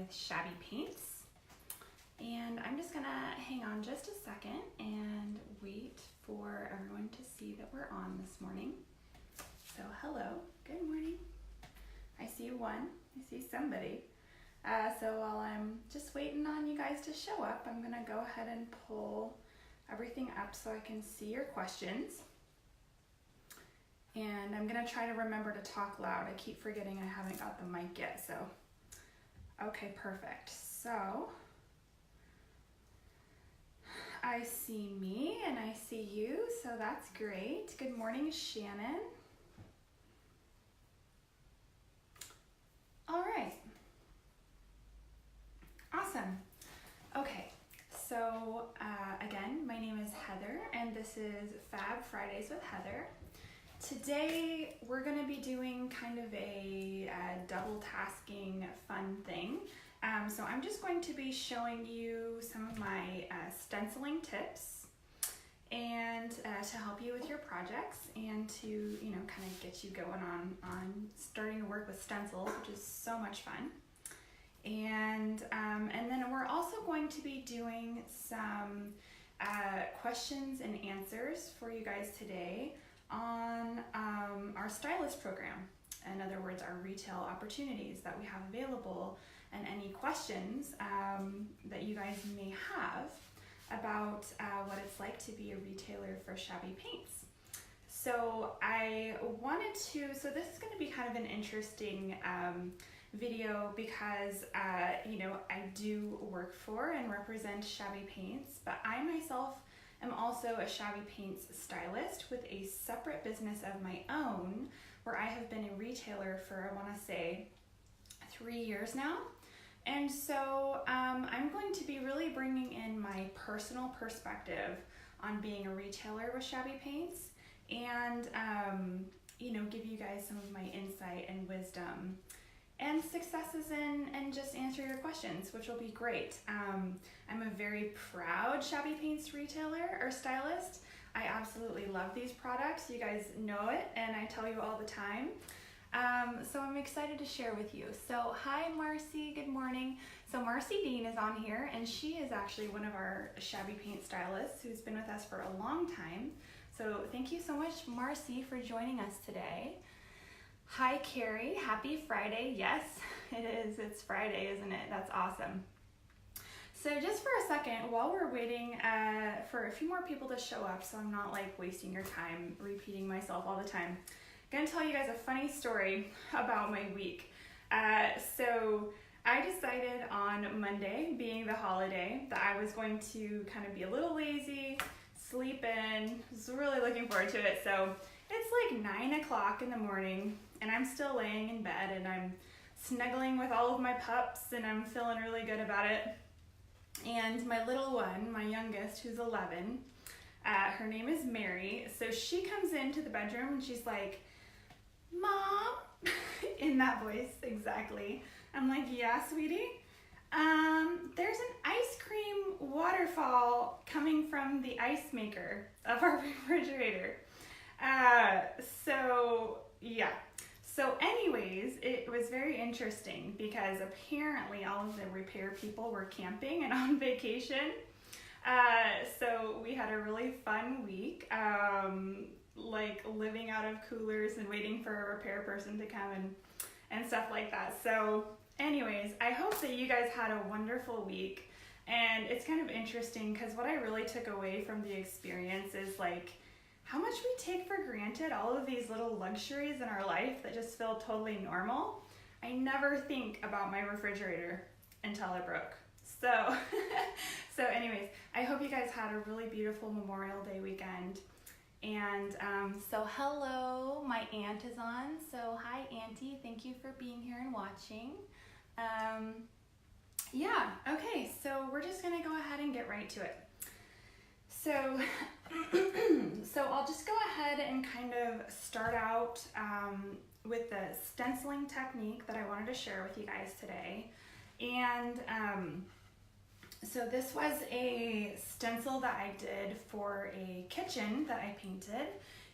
with Shabby Paints. And I'm just gonna hang on just a second and wait for everyone to see that we're on this morning. So hello, good morning. I see one, I see somebody. So while I'm just waiting on you guys to show up, I'm gonna go ahead and pull everything up so I can see your questions. And I'm gonna try to remember to talk loud. I keep forgetting I haven't got the mic yet, so. Okay, perfect. So, I see me and I see you, so that's great. Good morning, Shannon. All right. Awesome. Okay, so again, my name is Heather and this is Fab Fridays with Heather. Today we're going to be doing kind of a double tasking fun thing. So I'm just going to be showing you some of my stenciling tips and to help you with your projects and to kind of get you going on starting to work with stencils, which is so much fun. And then we're also going to be doing some questions and answers for you guys today on our stylist program. In other words, our retail opportunities that we have available and any questions that you guys may have about what it's like to be a retailer for Shabby Paints. So so this is going to be kind of an interesting video because I do work for and represent Shabby Paints, but I myself am also a Shabby Paints stylist with a separate business of my own where I have been a retailer for, I want to say, 3 years now. And so I'm going to be really bringing in my personal perspective on being a retailer with Shabby Paints and give you guys some of my insight and wisdom and successes and just answer your questions, which will be great. I'm a very proud Shabby Paints retailer or stylist. I absolutely love these products. You guys know it, and I tell you all the time. So I'm excited to share with you. So hi, Marcy, good morning. So Marcy Dean is on here, and she is actually one of our Shabby Paint stylists who's been with us for a long time. So thank you so much, Marcy, for joining us today. Hi, Carrie. Happy Friday. Yes, it is. It's Friday, isn't it? That's awesome. So just for a second, while we're waiting for a few more people to show up, so I'm not like wasting your time repeating myself all the time, I'm going to tell you guys a funny story about my week. So I decided on Monday, being the holiday, that I was going to kind of be a little lazy, sleep in. I was really looking forward to it. So it's like 9 o'clock in the morning and I'm still laying in bed and I'm snuggling with all of my pups and I'm feeling really good about it. And my little one, my youngest, who's 11, her name is Mary. So she comes into the bedroom and she's like, "Mom," in that voice, exactly. I'm like, "Yeah, sweetie? There's an ice cream waterfall coming from the ice maker of our refrigerator." So anyways, it was very interesting because apparently all of the repair people were camping and on vacation. So we had a really fun week, like living out of coolers and waiting for a repair person to come and stuff like that. So anyways, I hope that you guys had a wonderful week. And it's kind of interesting because what I really took away from the experience is like how much we take for granted all of these little luxuries in our life that just feel totally normal. I never think about my refrigerator until it broke. So, so anyways, I hope you guys had a really beautiful Memorial Day weekend. And so hello, my aunt is on. So hi, Auntie. Thank you for being here and watching. Yeah, okay, so we're just gonna go ahead and get right to it. So, so I'll just go ahead and kind of start out with the stenciling technique that I wanted to share with you guys today. And so this was a stencil that I did for a kitchen that I painted,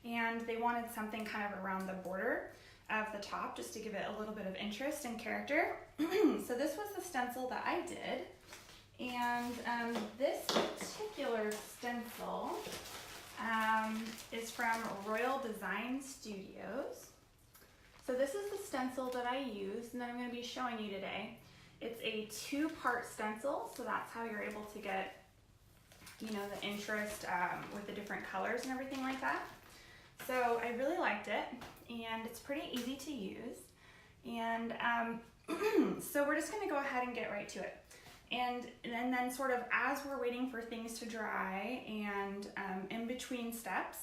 and they wanted something kind of around the border. of the top just to give it a little bit of interest and character. So this was the stencil that I did. And this particular stencil is from Royal Design Studios. So this is the stencil that I used and that I'm going to be showing you today. It's a 2-part stencil, so that's how you're able to get, you know, the interest with the different colors and everything like that. So I really liked it, and it's pretty easy to use. And so we're just going to go ahead and get right to it. And then sort of as we're waiting for things to dry and in between steps,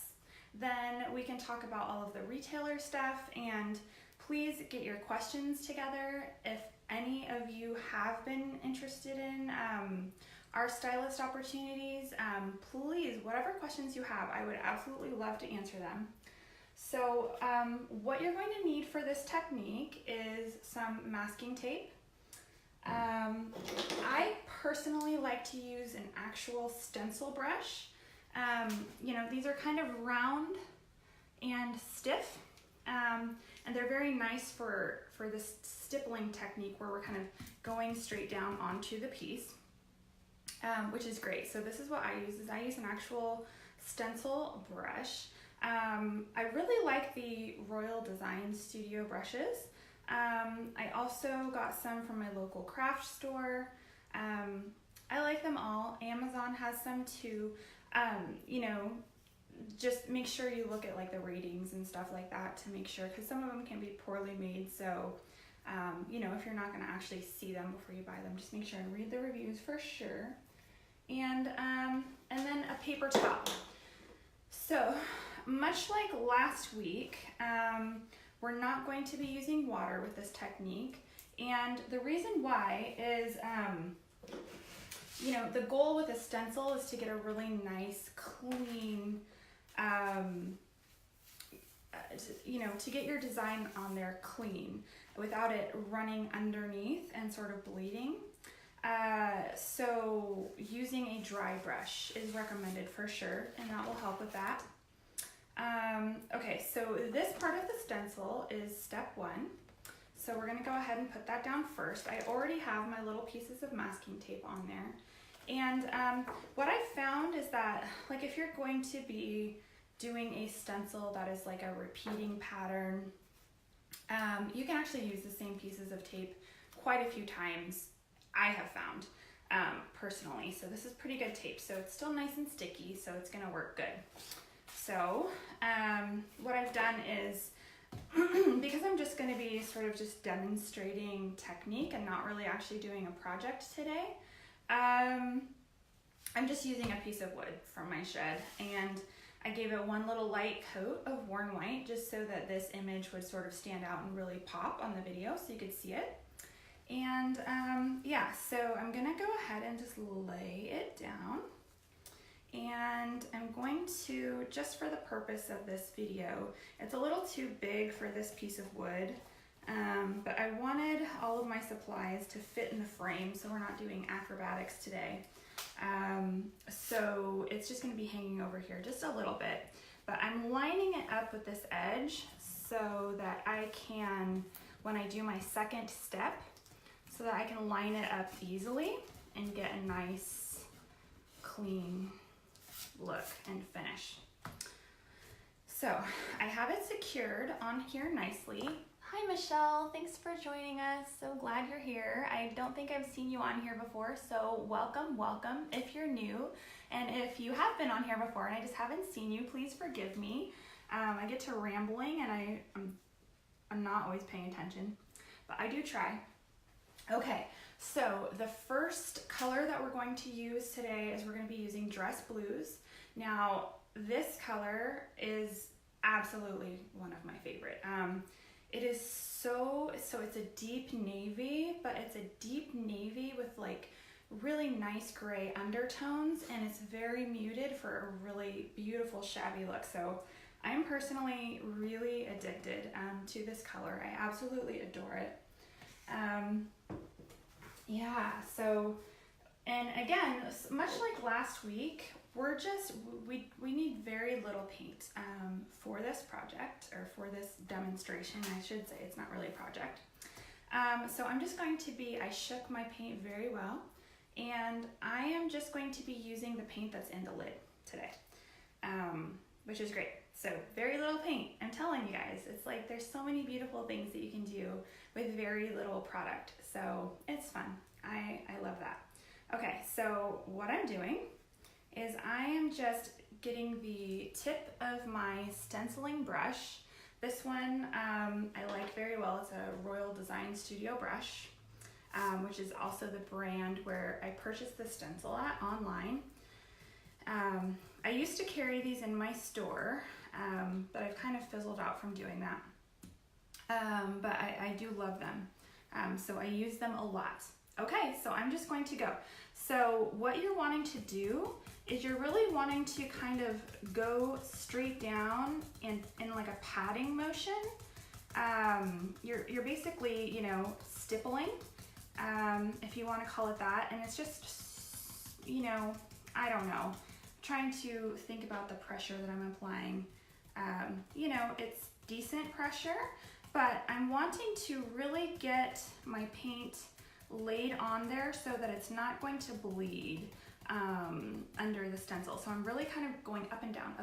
then we can talk about all of the retailer stuff. And please get your questions together. If any of you have been interested in our stylist opportunities, please, whatever questions you have, I would absolutely love to answer them. So what you're going to need for this technique is some masking tape. I personally like to use an actual stencil brush. You know, these are kind of round and stiff, and they're very nice for this stippling technique where we're kind of going straight down onto the piece, which is great. So this is what I use an actual stencil brush. I really like the Royal Design Studio brushes. I also got some from my local craft store. I like them all. Amazon has some too. You know, just make sure you look at like the ratings and stuff like that to make sure, because some of them can be poorly made. So, you know, if you're not going to actually see them before you buy them, just make sure and read the reviews for sure. And then a paper towel. So much like last week, we're not going to be using water with this technique. And the reason why is, you know, the goal with a stencil is to get a really nice, clean, you know, to get your design on there clean without it running underneath and sort of bleeding. So using a dry brush is recommended for sure, and that will help with that. Okay, so this part of the stencil is step 1. So we're gonna go ahead and put that down first. I already have my little pieces of masking tape on there. And what I found is that, like, if you're going to be doing a stencil that is like a repeating pattern, you can actually use the same pieces of tape quite a few times, I have found, personally. So this is pretty good tape. So it's still nice and sticky, so it's gonna work good. So what I've done is, because I'm just going to be sort of just demonstrating technique and not really actually doing a project today, I'm just using a piece of wood from my shed, and I gave it one little light coat of worn white just so that this image would sort of stand out and really pop on the video so you could see it. And yeah, so I'm going to go ahead and just lay it down. And I'm going to, just for the purpose of this video, it's a little too big for this piece of wood, but I wanted all of my supplies to fit in the frame, so we're not doing acrobatics today. So it's just going to be hanging over here just a little bit, but I'm lining it up with this edge so that I can, when I do my second step, so that I can line it up easily and get a nice, clean look and finish. So I have it secured on here nicely. Hi Michelle, thanks for joining us. So glad you're here. I don't think I've seen you on here before, so welcome if you're new. And if you have been on here before and I just haven't seen you, please forgive me. I get to rambling and I'm not always paying attention, but I do try. Okay, so the first color that we're going to use today is we're going to be using Dress Blues. Now, this color is absolutely one of my favorite. It is so it's a deep navy, but it's a deep navy with like really nice gray undertones, and it's very muted for a really beautiful shabby look. So I'm personally really addicted to this color. I absolutely adore it. Yeah, so And again, much like last week, we need very little paint for this project, or for this demonstration, I should say. It's not really a project. So I'm just going to I shook my paint very well, and I am just going to be using the paint that's in the lid today, which is great. So very little paint. I'm telling you guys, it's like there's so many beautiful things that you can do with very little product. So it's fun. I love that. Okay, so what I'm doing is I am just getting the tip of my stenciling brush. This one I like very well. It's a Royal Design Studio brush, which is also the brand where I purchased the stencil at online. I used to carry these in my store, but I've kind of fizzled out from doing that. But I do love them, so I use them a lot. Okay, so I'm just going to go. So what you're wanting to do is you're really wanting to kind of go straight down in like a patting motion. You're basically, you know, stippling, if you want to call it that. And it's just, you know, I don't know, trying to think about the pressure that I'm applying. You know, it's decent pressure, but I'm wanting to really get my paint laid on there so that it's not going to bleed under the stencil. So I'm really kind of going up and down,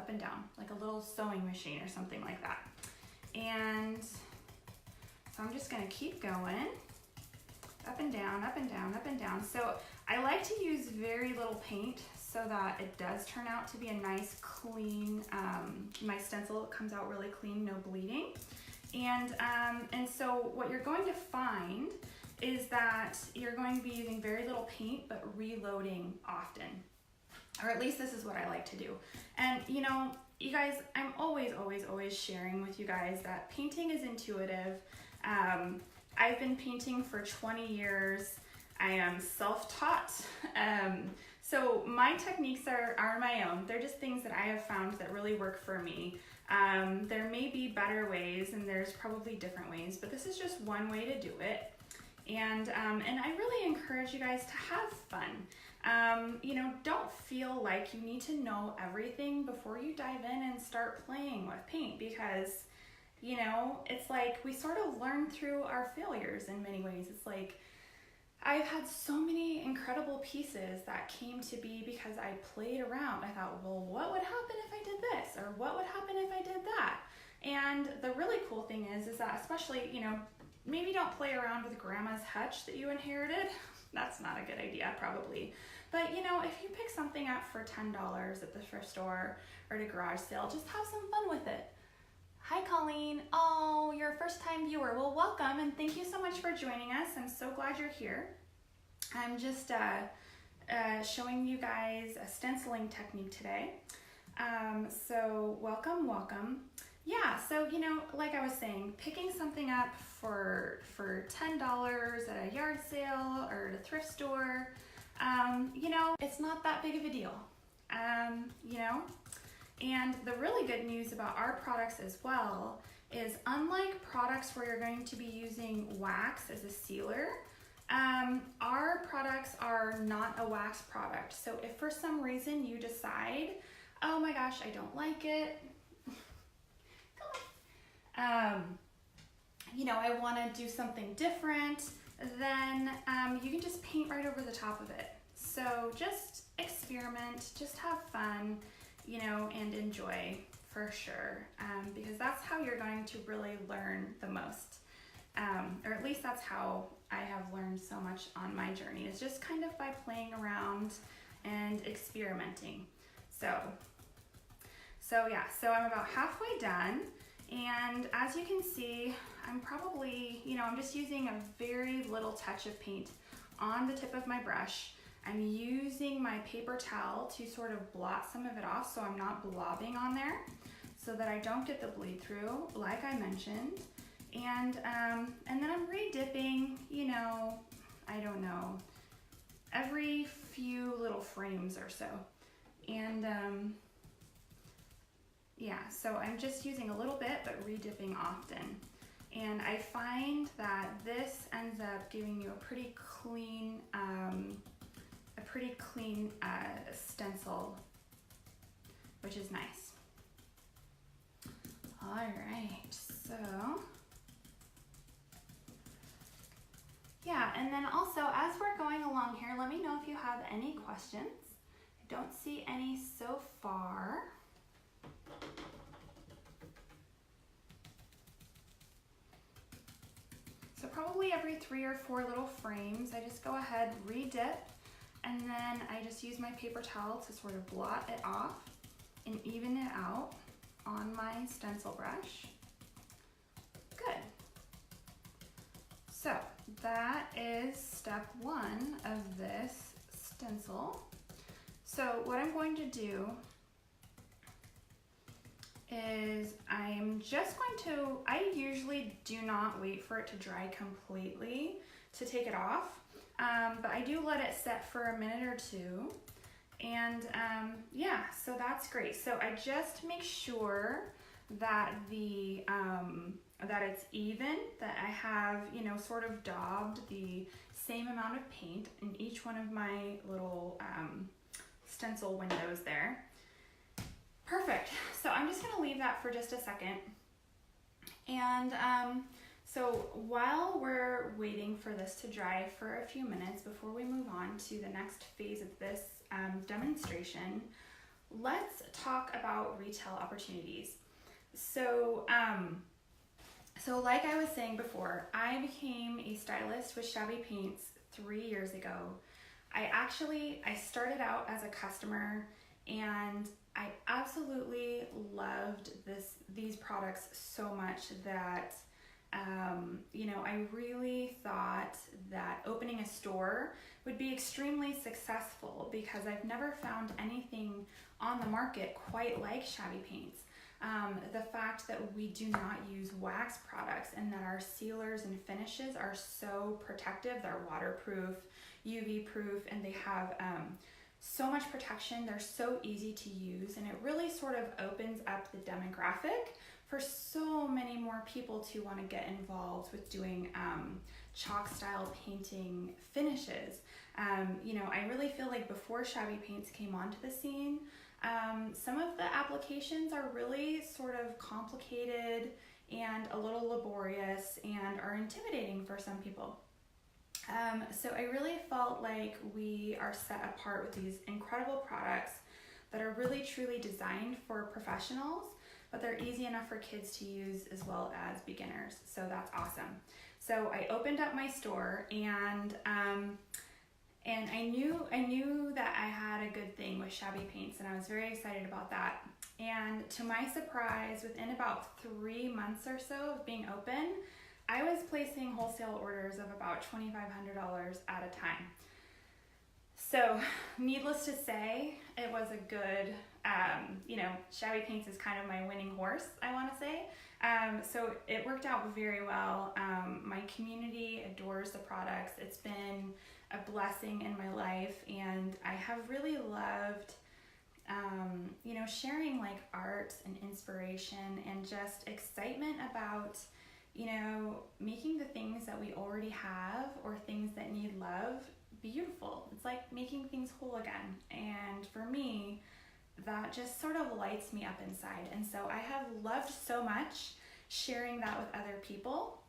like a little sewing machine or something like that. And so I'm just gonna keep going, up and down, up and down, up and down. So I like to use very little paint so that it does turn out to be a nice, clean, my stencil comes out really clean, no bleeding. And so what you're going to find is that you're going to be using very little paint, but reloading often. Or at least this is what I like to do. And you know, you guys, I'm always sharing with you guys that painting is intuitive. I've been painting for 20 years. I am self-taught. So my techniques are my own. They're just things that I have found that really work for me. There may be better ways, and there's probably different ways, but this is just one way to do it. And I really encourage you guys to have fun. You know, don't feel like you need to know everything before you dive in and start playing with paint, because, you know, it's like we sort of learn through our failures in many ways. It's like I've had so many incredible pieces that came to be because I played around. I thought, well, what would happen if I did this? Or what would happen if I did that? And the really cool thing is that, especially, you know, maybe don't play around with grandma's hutch that you inherited. That's not a good idea, probably. But, you know, if you pick something up for $10 at the thrift store or at a garage sale, just have some fun with it. Hi, Colleen. Oh, you're a first-time viewer. Well, welcome, and thank you so much for joining us. I'm so glad you're here. I'm just showing you guys a stenciling technique today. So welcome. Yeah, so, you know, like I was saying, picking something up for $10 at a yard sale or at a thrift store, you know, it's not that big of a deal, you know. And the really good news about our products as well is, unlike products where you're going to be using wax as a sealer, our products are not a wax product. So if for some reason you decide, oh my gosh, I don't like it, you know, I want to do something different, then you can just paint right over the top of it. So just experiment, just have fun, you know, and enjoy for sure, because that's how you're going to really learn the most, or at least that's how I have learned so much on my journey, is just kind of by playing around and experimenting. So yeah, so I'm about halfway done. And as you can see, I'm probably, you know, I'm just using a very little touch of paint on the tip of my brush. I'm using my paper towel to sort of blot some of it off so I'm not blobbing on there, so that I don't get the bleed through, like I mentioned. And then I'm re-dipping, you know, I don't know, every few little frames or so. And yeah, so I'm just using a little bit, but re-dipping often. And I find that this ends up giving you a pretty clean a pretty clean stencil, which is nice. All right, so yeah, and then also as we're going along here, let me know if you have any questions. I don't see any so far. So probably every 3 or 4 little frames, I just go ahead, re-dip, and then I just use my paper towel to sort of blot it off and even it out on my stencil brush. Good. So that is step 1 of this stencil. So what I'm going to do is I'm just going to, I usually do not wait for it to dry completely to take it off, but I do let it set for a minute or 2. And yeah, so that's great. So I just make sure that the that it's even, that I have, you know, sort of daubed the same amount of paint in each one of my little stencil windows there. Perfect. So I'm just gonna leave that for just a second. And so while we're waiting for this to dry for a few minutes before we move on to the next phase of this demonstration, let's talk about retail opportunities. So, so like I was saying before, I became a stylist with Shabby Paints 3 years ago. I started out as a customer, and I absolutely loved these products so much that you know, I really thought that opening a store would be extremely successful because I've never found anything on the market quite like Shabby Paints. The fact that we do not use wax products and that our sealers and finishes are so protective, they're waterproof, UV proof, and they have so much protection, they're so easy to use, and it really sort of opens up the demographic for so many more people to want to get involved with doing chalk style painting finishes. You know, I really feel like before Shabby Paints came onto the scene, some of the applications are really sort of complicated and a little laborious and are intimidating for some people. So I really felt like we are set apart with these incredible products that are really truly designed for professionals, but they're easy enough for kids to use as well as beginners. So that's awesome. So I opened up my store, and I knew that I had a good thing with Shabby Paints, and I was very excited about that. And to my surprise, within about 3 months or so of being open, I was placing wholesale orders of about $2,500 at a time. So needless to say, it was a good, you know, Shabby Paints is kind of my winning horse, I want to say. So it worked out very well. My community adores the products. It's been a blessing in my life, and I have really loved, you know, sharing like art and inspiration and just excitement about, you know, making the things that we already have or things that need love beautiful. It's like making things whole again. And for me, that just sort of lights me up inside. And so I have loved so much sharing that with other people.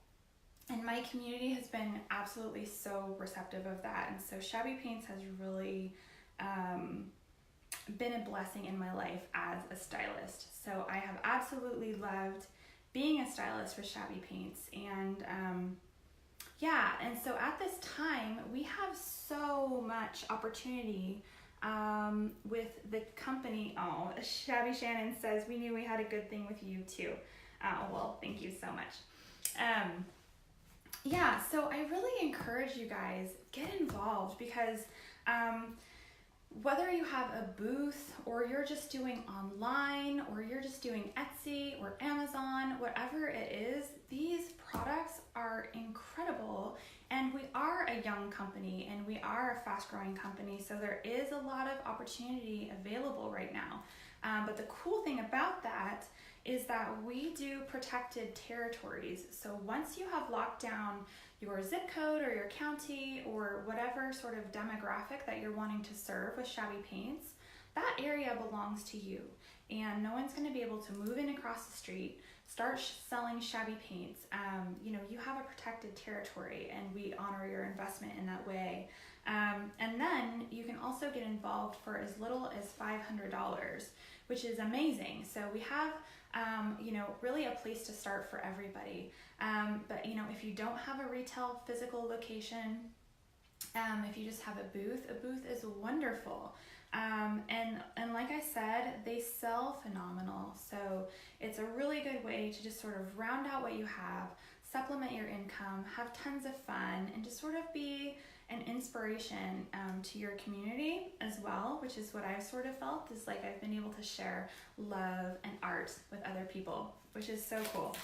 And my community has been absolutely so receptive of that. And so Shabby Paints has really been a blessing in my life as a stylist. So I have absolutely loved being a stylist for Shabby Paints. And yeah, and so at this time, we have so much opportunity with the company. Oh, Shabby Shannon says, we knew we had a good thing with you too. Well, thank you so much. Yeah, so I really encourage you guys, get involved, because whether you have a booth or you're just doing online or you're just doing Etsy or Amazon, whatever it is, these products are incredible And we are a young company and we are a fast growing company, so there is a lot of opportunity available right now. But the cool thing about that is that we do protected territories. So once you have locked down your zip code or your county or whatever sort of demographic that you're wanting to serve with Shabby Paints, that area belongs to you. And no one's going to be able to move in across the street, start selling Shabby Paints. You have a protected territory and we honor your investment in that way. And then you can also get involved for as little as $500, which is amazing. So we have, really a place to start for everybody. But if you don't have a retail physical location, if you just have a booth is wonderful. And like I said, they sell phenomenal. So it's a really good way to just sort of round out what you have, supplement your income, have tons of fun, and just sort of be an inspiration to your community as well, which is what I've sort of felt is like I've been able to share love and art with other people, which is so cool.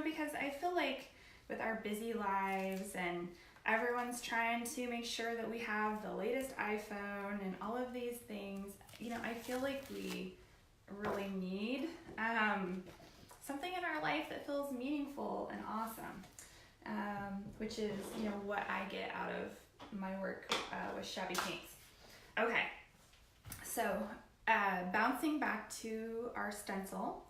Because I feel like with our busy lives and everyone's trying to make sure that we have the latest iPhone and all of these things, I feel like we really need something in our life that feels meaningful and awesome, which is, what I get out of my work with Shabby Paints. Okay, so bouncing back to our stencil,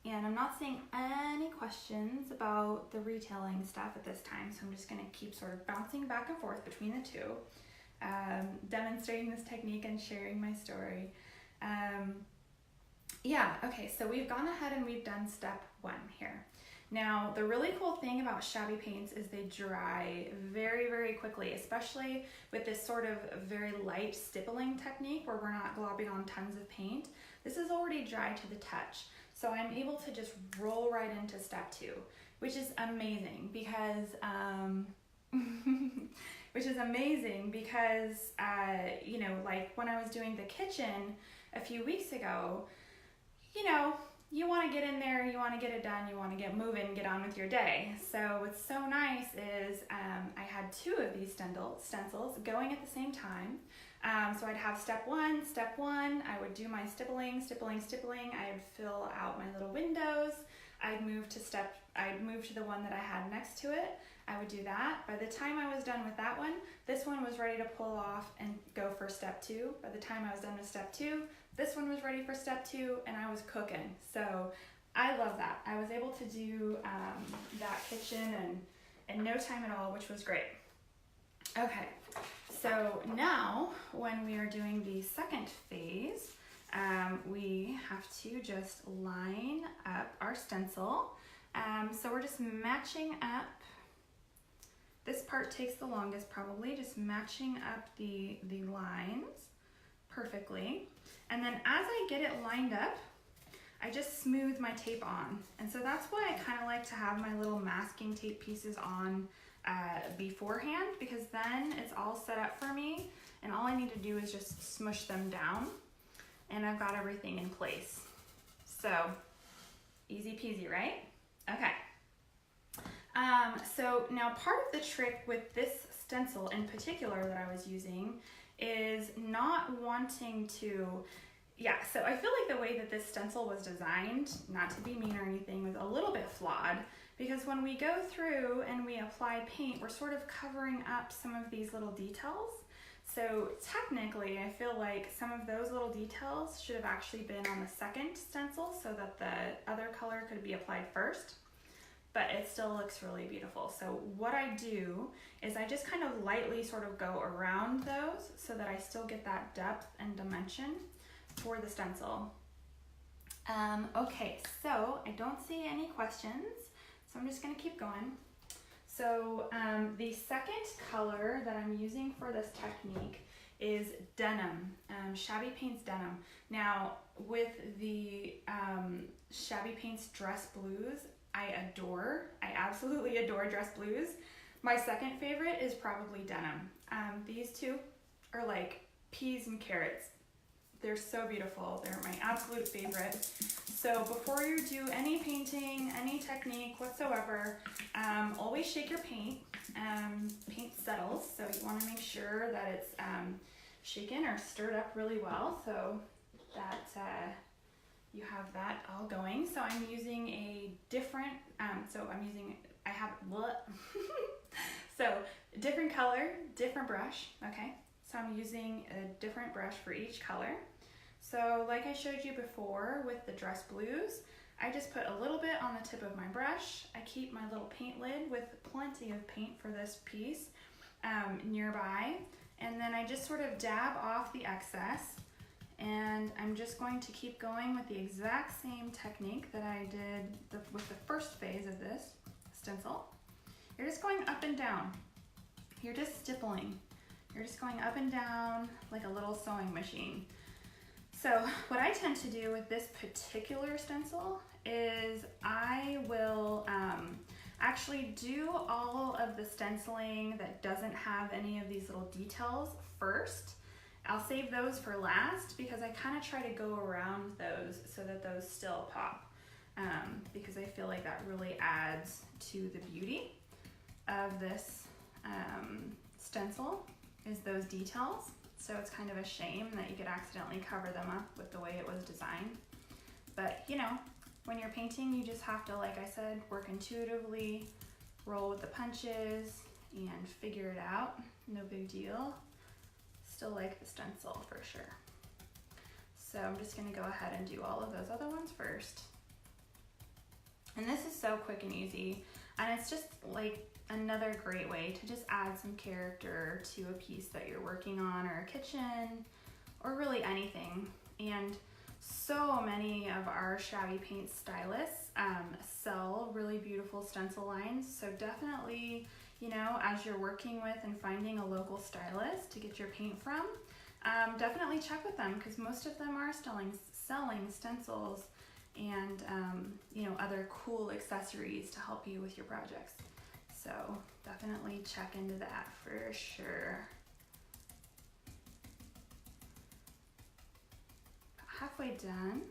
and I'm not seeing any questions about the retailing stuff at this time, so I'm just going to keep sort of bouncing back and forth between the two, demonstrating this technique and sharing my story. Okay, so we've gone ahead and we've done step 1 here. Now, the really cool thing about Shabby Paints is they dry very, very quickly, especially with this sort of very light stippling technique where we're not globbing on tons of paint. This is already dry to the touch. So I'm able to just roll right into step 2, which is amazing because, like when I was doing the kitchen a few weeks ago, you want to get in there, you want to get it done, you want to get moving, get on with your day. So what's so nice is I had 2 of these stencils going at the same time. So I'd have step 1, I would do my stippling, I'd fill out my little windows, I'd move to the one that I had next to it, I would do that. By the time I was done with that one, this one was ready to pull off and go for step 2. By the time I was done with step 2, this one was ready for step 2 and I was cooking. So I love that. I was able to do that kitchen in no time at all, which was great. Okay, so now when we are doing the second phase, we have to just line up our stencil. So we're just matching up. This part takes the longest probably, just matching up the lines perfectly. And then as I get it lined up, I just smooth my tape on. And so that's why I kind of like to have my little masking tape pieces on beforehand, because then it's all set up for me and all I need to do is just smush them down and I've got everything in place. So easy peasy, right? Okay. So now part of the trick with this stencil in particular that I was using is not wanting to, so I feel like the way that this stencil was designed, not to be mean or anything, was a little bit flawed, because when we go through and we apply paint, we're sort of covering up some of these little details. So technically, I feel like some of those little details should have actually been on the second stencil so that the other color could be applied first, but it still looks really beautiful. So what I do is I just kind of lightly sort of go around those so that I still get that depth and dimension for the stencil. Okay, so I don't see any questions, so I'm just gonna keep going. So the second color that I'm using for this technique is denim, Shabby Paints denim. Now with the Shabby Paints dress blues, I absolutely adore dress blues. My second favorite is probably denim. These two are like peas and carrots. They're so beautiful. They're my absolute favorite. So before you do any painting, any technique whatsoever, always shake your paint paint settles, so you want to make sure that it's shaken or stirred up really well, so that you have that all going. So I'm using a different, I have, so different color, different brush, okay? So I'm using a different brush for each color. So like I showed you before with the dress blues, I just put a little bit on the tip of my brush. I keep my little paint lid with plenty of paint for this piece nearby. And then I just sort of dab off the excess. And I'm just going to keep going with the exact same technique that I did with the first phase of this stencil. You're just going up and down. You're just stippling. You're just going up and down like a little sewing machine. So what I tend to do with this particular stencil is I will actually do all of the stenciling that doesn't have any of these little details first. I'll save those for last because I kind of try to go around those so that those still pop because I feel like that really adds to the beauty of this stencil is those details. So it's kind of a shame that you could accidentally cover them up with the way it was designed. But you know, when you're painting, you just have to, like I said, work intuitively, roll with the punches, and figure it out. No big deal. Still like the stencil for sure. So I'm just gonna go ahead and do all of those other ones first. And this is so quick and easy. And it's just like another great way to just add some character to a piece that you're working on or a kitchen or really anything. And so many of our Shabby Paint stylists sell really beautiful stencil lines. So definitely, you know, as you're working with and finding a local stylist to get your paint from, definitely check with them because most of them are selling stencils and you know, other cool accessories to help you with your projects. So definitely check into that for sure. Halfway done.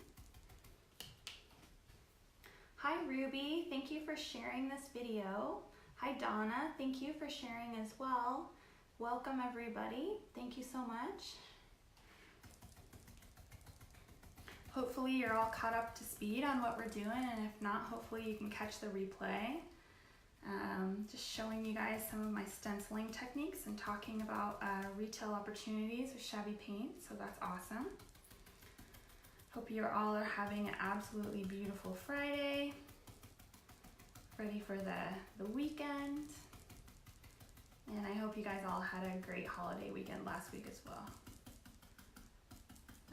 Hi Ruby, thank you for sharing this video. Hi Donna, thank you for sharing as well. Welcome everybody, thank you so much. Hopefully you're all caught up to speed on what we're doing, and if not, hopefully you can catch the replay. Just showing you guys some of my stenciling techniques and talking about retail opportunities with Shabby Paint, so that's awesome. Hope you all are having an absolutely beautiful Friday, ready for the weekend, and I hope you guys all had a great holiday weekend last week as well.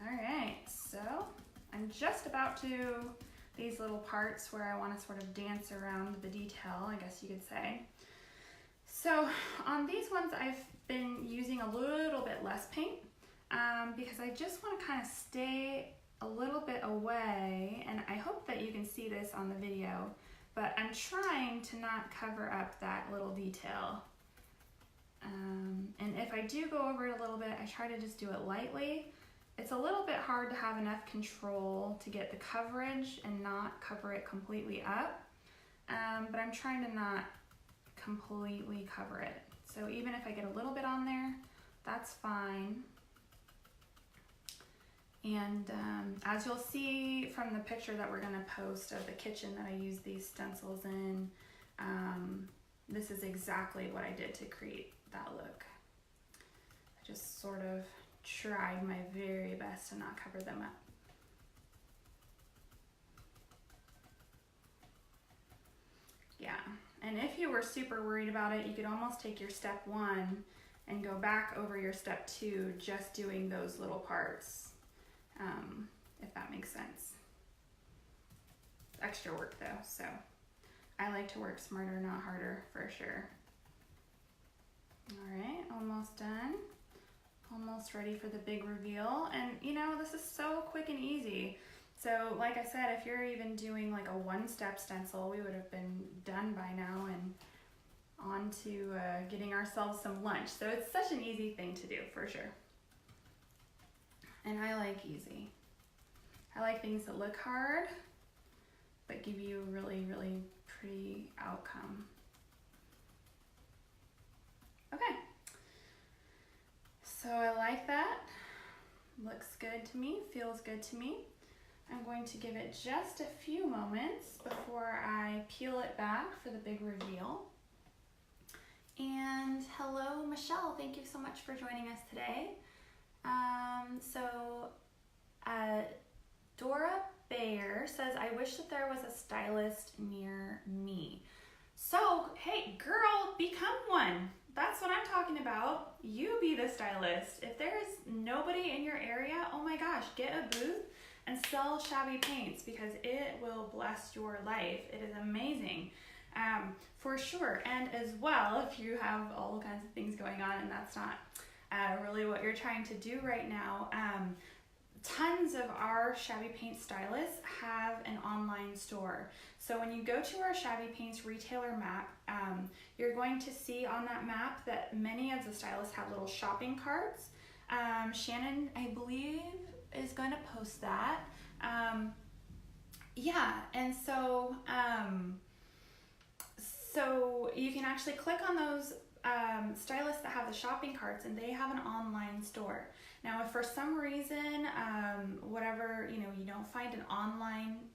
All right, so I'm just about to these little parts where I want to sort of dance around the detail, I guess you could say. So on these ones, I've been using a little bit less paint because I just want to kind of stay a little bit away, and I hope that you can see this on the video, but I'm trying to not cover up that little detail. And if I do go over it a little bit, I try to just do it lightly. It's a little bit hard to have enough control to get the coverage and not cover it completely up, but I'm trying to not completely cover it. So even if I get a little bit on there, that's fine. And as you'll see from the picture that we're gonna post of the kitchen that I use these stencils in, this is exactly what I did to create that look. I just sort of tried my very best to not cover them up. Yeah, and if you were super worried about it, you could almost take your step 1 and go back over your step 2, just doing those little parts, if that makes sense. Extra work though, so I like to work smarter, not harder, for sure. All right, almost done. Almost ready for the big reveal. And you know, this is so quick and easy. So like I said, if you're even doing like a one-step stencil, we would have been done by now and on to getting ourselves some lunch. So it's such an easy thing to do, for sure. And I like easy. I like things that look hard, but give you a really, really pretty outcome. Okay, so I like that. Looks good to me, feels good to me. I'm going to give it just a few moments before I peel it back for the big reveal. And hello, Michelle. Thank you so much for joining us today. Dora Bayer says, I wish that there was a stylist near me. So, hey, girl, become one. That's what I'm talking about. You be the stylist. If there's nobody in your area, oh my gosh, get a booth and sell Shabby paints because it will bless your life. It is amazing. For sure. And as well, if you have all kinds of things going on and that's not really what you're trying to do right now, tons of our Shabby Paint stylists have an online store. So when you go to our Shabby Paints retailer map, you're going to see on that map that many of the stylists have little shopping carts. Shannon, I believe, is going to post that. Yeah, and so you can actually click on those stylists that have the shopping carts, and they have an online store. Now, if for some reason, whatever, you don't find an online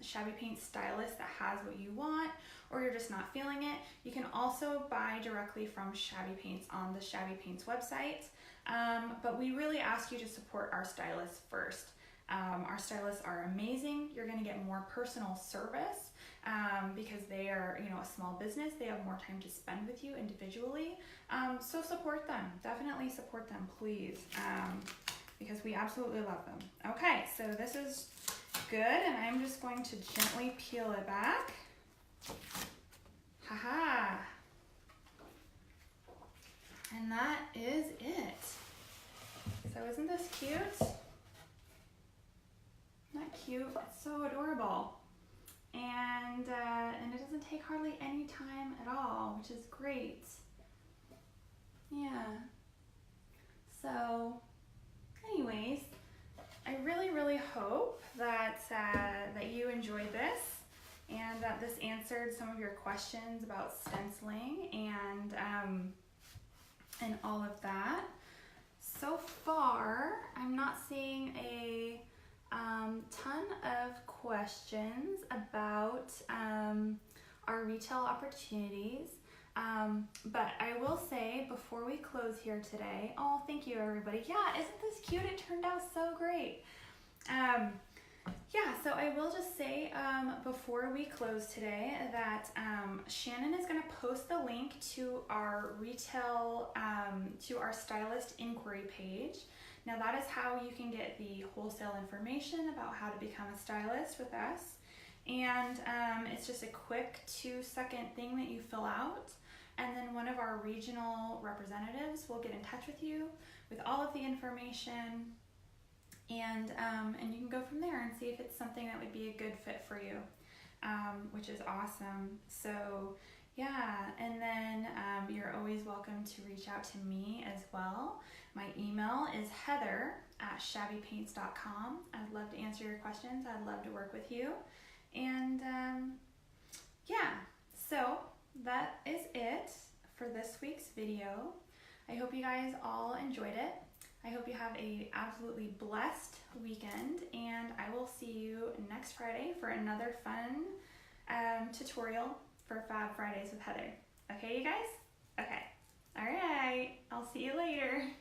Shabby Paint stylist that has what you want, or you're just not feeling it, you can also buy directly from Shabby Paints on the Shabby Paints website. But we really ask you to support our stylists first. Our stylists are amazing. You're going to get more personal service because they are, a small business. They have more time to spend with you individually. So support them. Definitely support them, please, because we absolutely love them. Okay, so this is good, and I'm just going to gently peel it back. Haha. And that is it. So isn't this cute? Isn't that cute? It's so adorable. And it doesn't take hardly any time at all, which is great. Yeah. So, anyways, I really, really hope that that you enjoyed this and that this answered some of your questions about stenciling and all of that. So far, I'm not seeing a ton of questions about our retail opportunities, but I will say before we close here today, oh, thank you everybody. Yeah, isn't this cute? It turned out so great. Yeah, so I will just say before we close today that Shannon is going to post the link to our retail, to our stylist inquiry page. Now that is how you can get the wholesale information about how to become a stylist with us. And it's just a quick 2-second thing that you fill out. And then one of our regional representatives will get in touch with you with all of the information. And you can go from there and see if it's something that would be a good fit for you, which is awesome. So yeah, and then you're always welcome to reach out to me as well. My email is heather@shabbypaints.com. I'd love to answer your questions. I'd love to work with you. And yeah, so that is it for this week's video. I hope you guys all enjoyed it. I hope you have a absolutely blessed weekend, and I will see you next Friday for another fun tutorial for Fab Fridays with Heather. Okay, you guys? Okay. All right. I'll see you later.